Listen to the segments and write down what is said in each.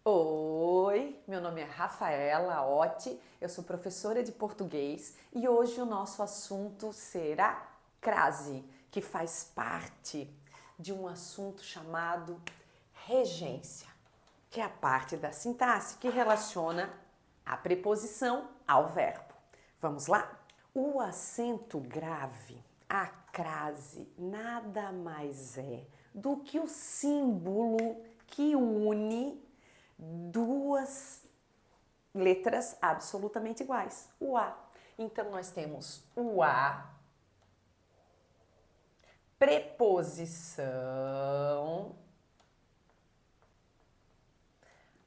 Oi, meu nome é Rafaela Otti, eu sou professora de português e hoje o nosso assunto será crase, que faz parte de um assunto chamado regência, que é a parte da sintaxe que relaciona a preposição ao verbo. Vamos lá? O acento grave, a crase, nada mais é do que o símbolo que une duas letras absolutamente iguais, o A. Então nós temos o A, preposição,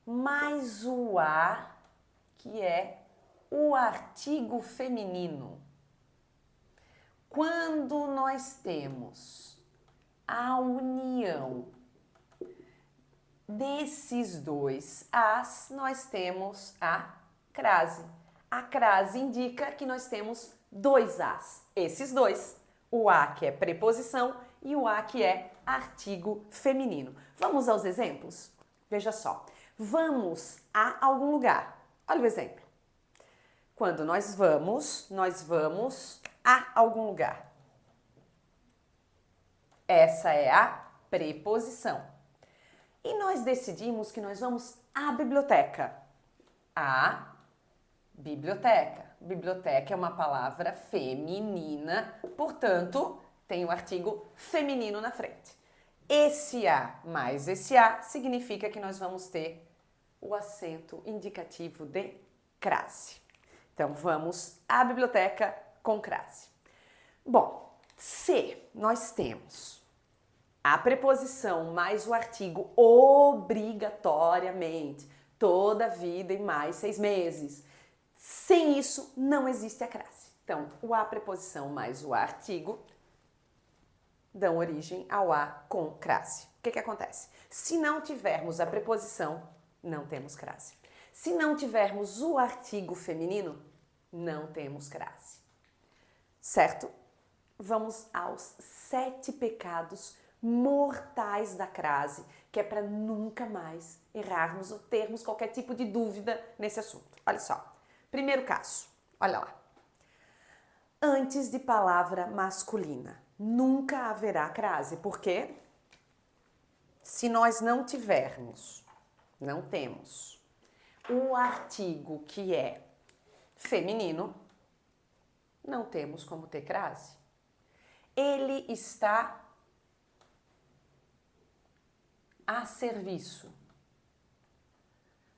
mais o A, que é o artigo feminino. Quando nós temos a união desses dois As, nós temos a crase. A crase indica que nós temos dois As. Esses dois. O A que é preposição e o A que é artigo feminino. Vamos aos exemplos? Veja só. Vamos a algum lugar. Olha o exemplo. Quando nós vamos a algum lugar. Essa é a preposição. E nós decidimos que nós vamos à biblioteca. A biblioteca. Biblioteca é uma palavra feminina, portanto, tem o artigo feminino na frente. Esse A mais esse A significa que nós vamos ter o acento indicativo de crase. Então, vamos à biblioteca com crase. Bom, se nós temos a preposição mais o artigo obrigatoriamente, toda a vida e mais 6 meses. Sem isso, não existe a crase. Então, o a preposição mais o artigo dão origem ao a com crase. O que acontece? Se não tivermos a preposição, não temos crase. Se não tivermos o artigo feminino, não temos crase. Certo? Vamos aos 7 pecados mortais da crase, que é para nunca mais errarmos ou termos qualquer tipo de dúvida nesse assunto. Olha só. Primeiro caso. Olha lá. Antes de palavra masculina, nunca haverá crase. Por quê? Se nós não temos o artigo que é feminino, não temos como ter crase. Ele está a serviço.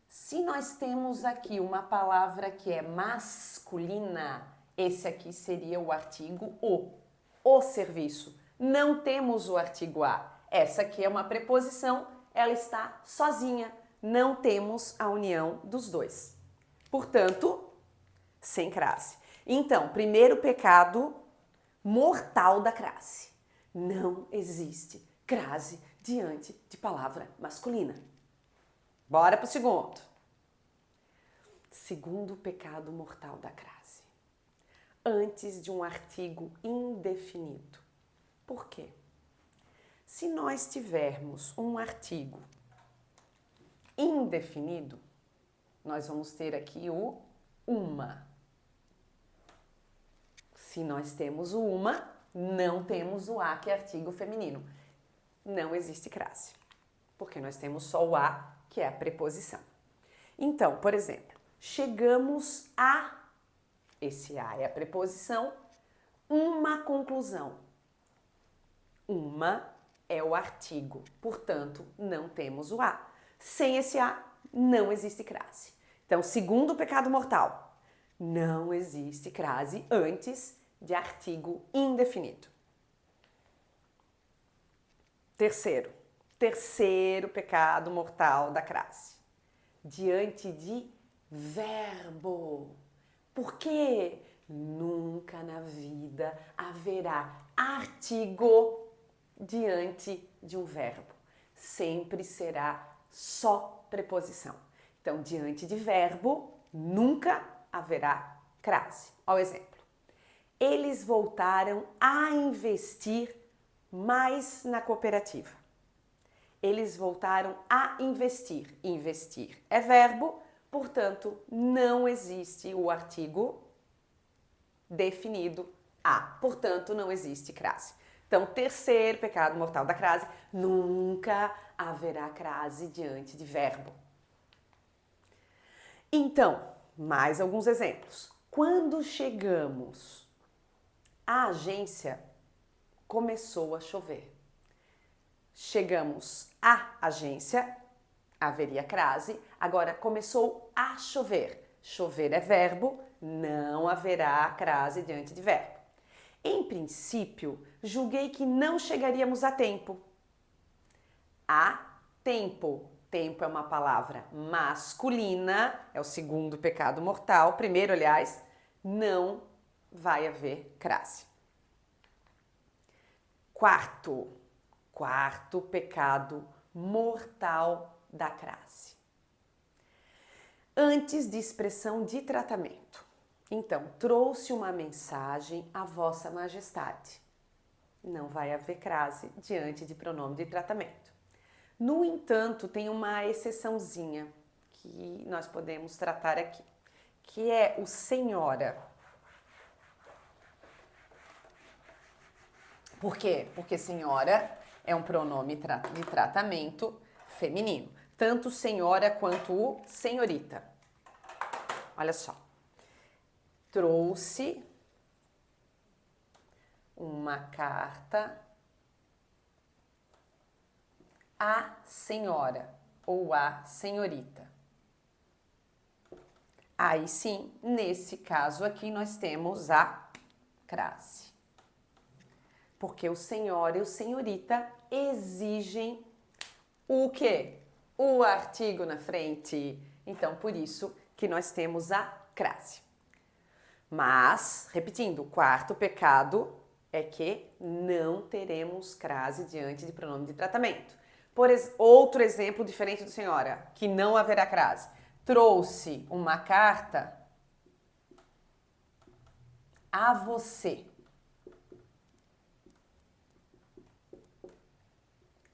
Se nós temos aqui uma palavra que é masculina, esse aqui seria o artigo o serviço. Não temos o artigo a. Essa aqui é uma preposição, ela está sozinha. Não temos a união dos dois. Portanto, sem crase. Então, primeiro pecado mortal da crase. Não existe crase diante de palavra masculina. Bora pro segundo. Segundo pecado mortal da crase. Antes de um artigo indefinido. Por quê? Se nós tivermos um artigo indefinido, nós vamos ter aqui o uma. Se nós temos o uma, não temos o a, que é artigo feminino. Não existe crase, porque nós temos só o a, que é a preposição. Então, por exemplo, chegamos a, esse a é a preposição, uma conclusão. Uma é o artigo, portanto, não temos o a. Sem esse a, não existe crase. Então, segundo pecado mortal, não existe crase antes de artigo indefinido. Terceiro pecado mortal da crase. Diante de verbo. Porque nunca na vida haverá artigo diante de um verbo. Sempre será só preposição. Então, diante de verbo, nunca haverá crase. Olha o exemplo. Eles voltaram a investir mais na cooperativa. eles voltaram a investir. Investir é verbo, portanto, não existe o artigo definido a. Portanto, não existe crase. Então, terceiro pecado mortal da crase, nunca haverá crase diante de verbo. Então, mais alguns exemplos. Quando chegamos à agência, começou a chover. Chegamos à agência, haveria crase. Agora, começou a chover. Chover é verbo, não haverá crase diante de verbo. Em princípio, julguei que não chegaríamos a tempo. A tempo. Tempo é uma palavra masculina, é o segundo pecado mortal. Primeiro, aliás, não vai haver crase. Quarto pecado mortal da crase. Antes de expressão de tratamento. Então, trouxe uma mensagem à vossa majestade. Não vai haver crase diante de pronome de tratamento. No entanto, tem uma exceçãozinha que nós podemos tratar aqui, que é o senhora. Por quê? Porque senhora é um pronome de tratamento feminino. Tanto senhora quanto o senhorita. Olha só. Trouxe uma carta à senhora ou à senhorita. Aí sim, nesse caso aqui, nós temos a crase. Porque o senhora e o senhorita exigem o quê? O artigo na frente. Então, por isso que nós temos a crase. Mas, repetindo, o quarto pecado é que não teremos crase diante de pronome de tratamento. Outro exemplo diferente do senhora, que não haverá crase. Trouxe uma carta a você.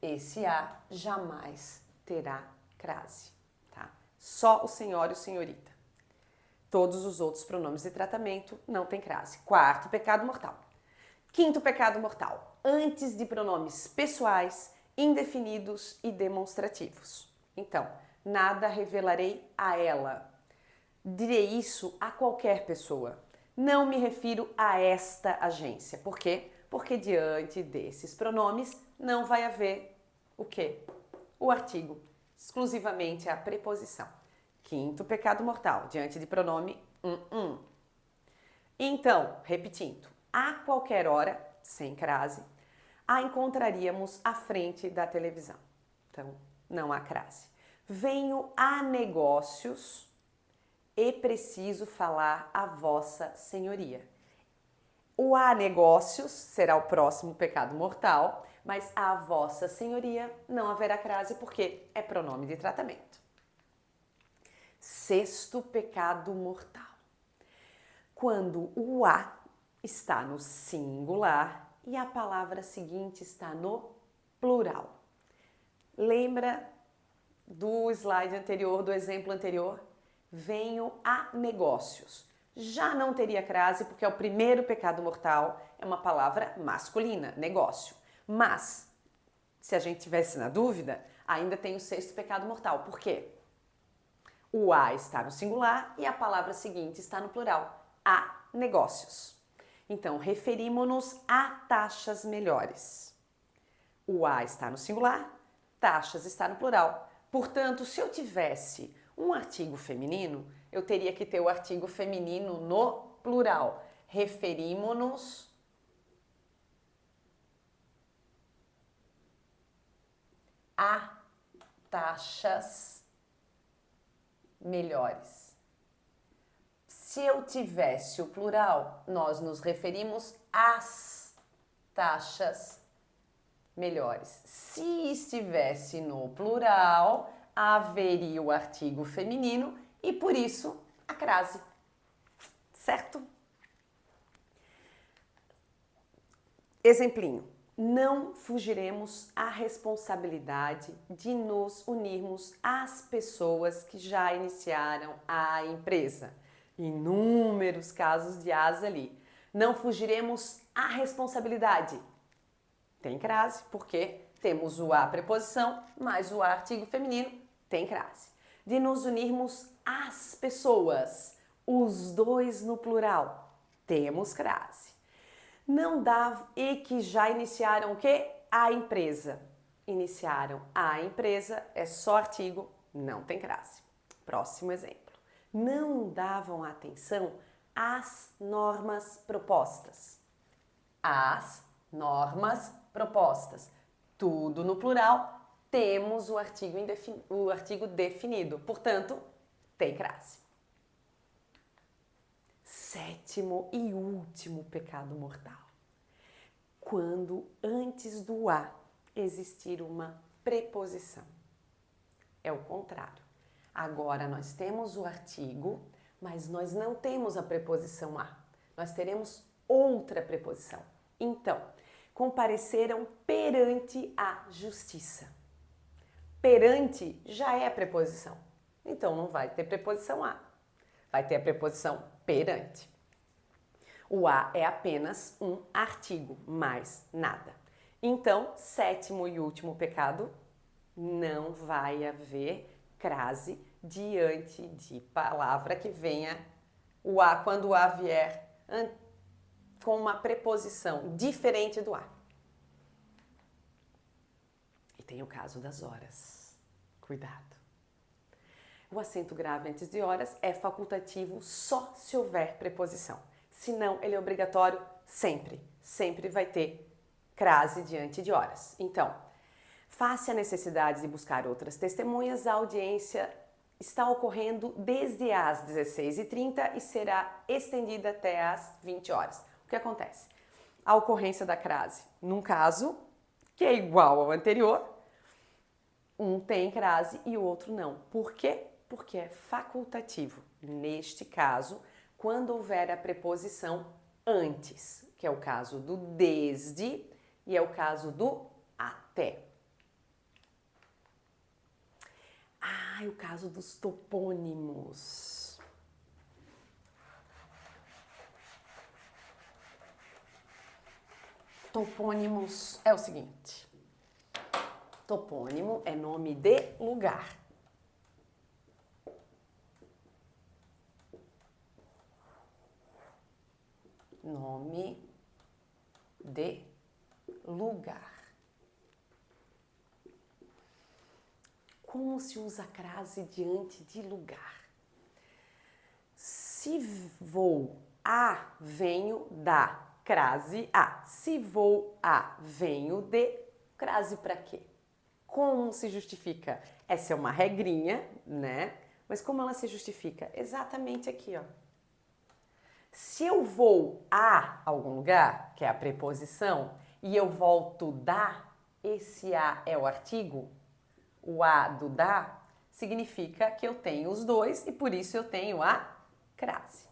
Esse a jamais terá crase, tá? Só o senhora e o senhorita. Todos os outros pronomes de tratamento não tem crase. Quarto pecado mortal. Quinto pecado mortal. Antes de pronomes pessoais, indefinidos e demonstrativos. Então, nada revelarei a ela. Direi isso a qualquer pessoa. Não me refiro a esta agência. Por quê? Porque diante desses pronomes não vai haver o quê? O artigo. Exclusivamente a preposição. Quinto pecado mortal. Diante de pronome Então, repetindo. A qualquer hora, sem crase, a encontraríamos à frente da televisão. Então, não há crase. Venho a negócios e preciso falar a vossa senhoria. O a negócios será o próximo pecado mortal, mas a vossa senhoria não haverá crase porque é pronome de tratamento. Sexto pecado mortal. Quando o a está no singular e a palavra seguinte está no plural. Lembra do slide anterior, do exemplo anterior? Venho a negócios. Já não teria crase porque é o primeiro pecado mortal, é uma palavra masculina, negócio. Mas, se a gente tivesse na dúvida, ainda tem o sexto pecado mortal. Por quê? O a está no singular e a palavra seguinte está no plural. A negócios. Então, referimos-nos a taxas melhores. O a está no singular, taxas está no plural. Portanto, se eu tivesse um artigo feminino, eu teria que ter o artigo feminino no plural. Referimos-nos a taxas melhores. Se eu tivesse o plural, nós nos referimos às taxas melhores. Se estivesse no plural, haveria o artigo feminino e, por isso, a crase. Certo? Exemplinho. não fugiremos à responsabilidade de nos unirmos às pessoas que já iniciaram a empresa. Inúmeros casos de as ali. Não fugiremos à responsabilidade. Tem crase, porque temos o a preposição mais o a artigo feminino, tem crase. De nos unirmos às pessoas, os dois no plural, temos crase. Não dá e que já iniciaram o quê? A empresa. Iniciaram a empresa, é só artigo, não tem crase. Próximo exemplo. Não davam atenção às normas propostas. As normas propostas. Tudo no plural, temos o artigo definido. Portanto, tem crase. Sétimo e último pecado mortal. Quando antes do a existir uma preposição. É o contrário. Agora nós temos o artigo, mas nós não temos a preposição a. Nós teremos outra preposição. Então, compareceram perante a justiça. Perante já é a preposição. Então não vai ter preposição a. Vai ter a preposição perante. O a é apenas um artigo, mais nada. Então, sétimo e último pecado, não vai haver crase diante de palavra que venha o a, quando o a vier com uma preposição diferente do a. E tem o caso das horas. Cuidado. O acento grave antes de horas é facultativo só se houver preposição. Se não, ele é obrigatório sempre. Sempre vai ter crase diante de horas. Então, face à necessidade de buscar outras testemunhas, a audiência está ocorrendo desde às 16h30 e será estendida até às 20 horas. O que acontece? A ocorrência da crase, num caso que é igual ao anterior, um tem crase e o outro não. Por quê? Porque é facultativo. Neste caso, quando houver a preposição antes, que é o caso do desde e é o caso do até. Ah, e o caso dos topônimos. Topônimos é o seguinte. Topônimo é nome de lugar. Nome de lugar. Como se usa a crase diante de lugar? Se vou a, venho da, crase a. Se vou a, venho de, crase para quê? Como se justifica? Essa é uma regrinha, né? Mas como ela se justifica? Exatamente aqui, ó. Se eu vou a algum lugar, que é a preposição, e eu volto da, esse a é o artigo, o a do da, significa que eu tenho os dois e por isso eu tenho a crase.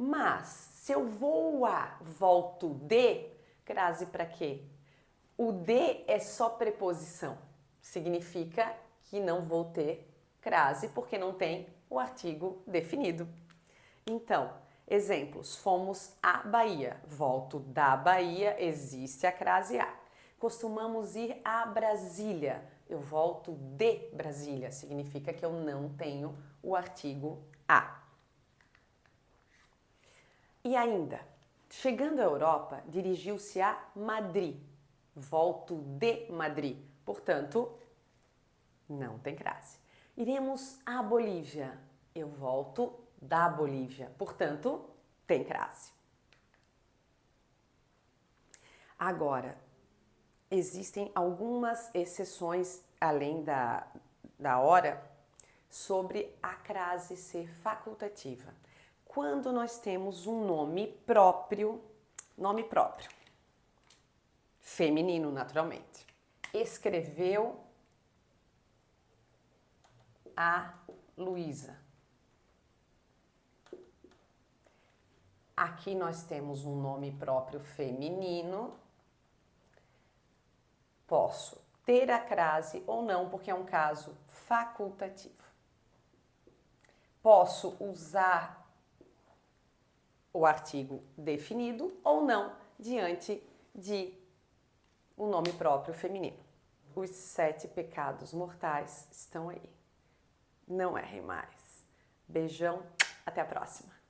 Mas, se eu vou a, volto de, crase para quê? O de é só preposição. Significa que não vou ter crase porque não tem o artigo definido. Então, exemplos, fomos à Bahia, volto da Bahia, existe a crase a. Costumamos ir a Brasília, eu volto de Brasília, significa que eu não tenho o artigo a. E ainda, chegando à Europa, dirigiu-se a Madrid, volto de Madrid, portanto, não tem crase. Iremos à Bolívia, eu volto da Bolívia, portanto, tem crase. Agora, existem algumas exceções, além da hora, sobre a crase ser facultativa. Quando nós temos um nome próprio, feminino naturalmente, escreveu a Luísa. Aqui nós temos um nome próprio feminino Posso ter a crase ou não, porque é um caso facultativo. Posso usar o artigo definido ou não diante de um nome próprio feminino. Os 7 pecados mortais estão aí. Não errem mais. Beijão, até a próxima.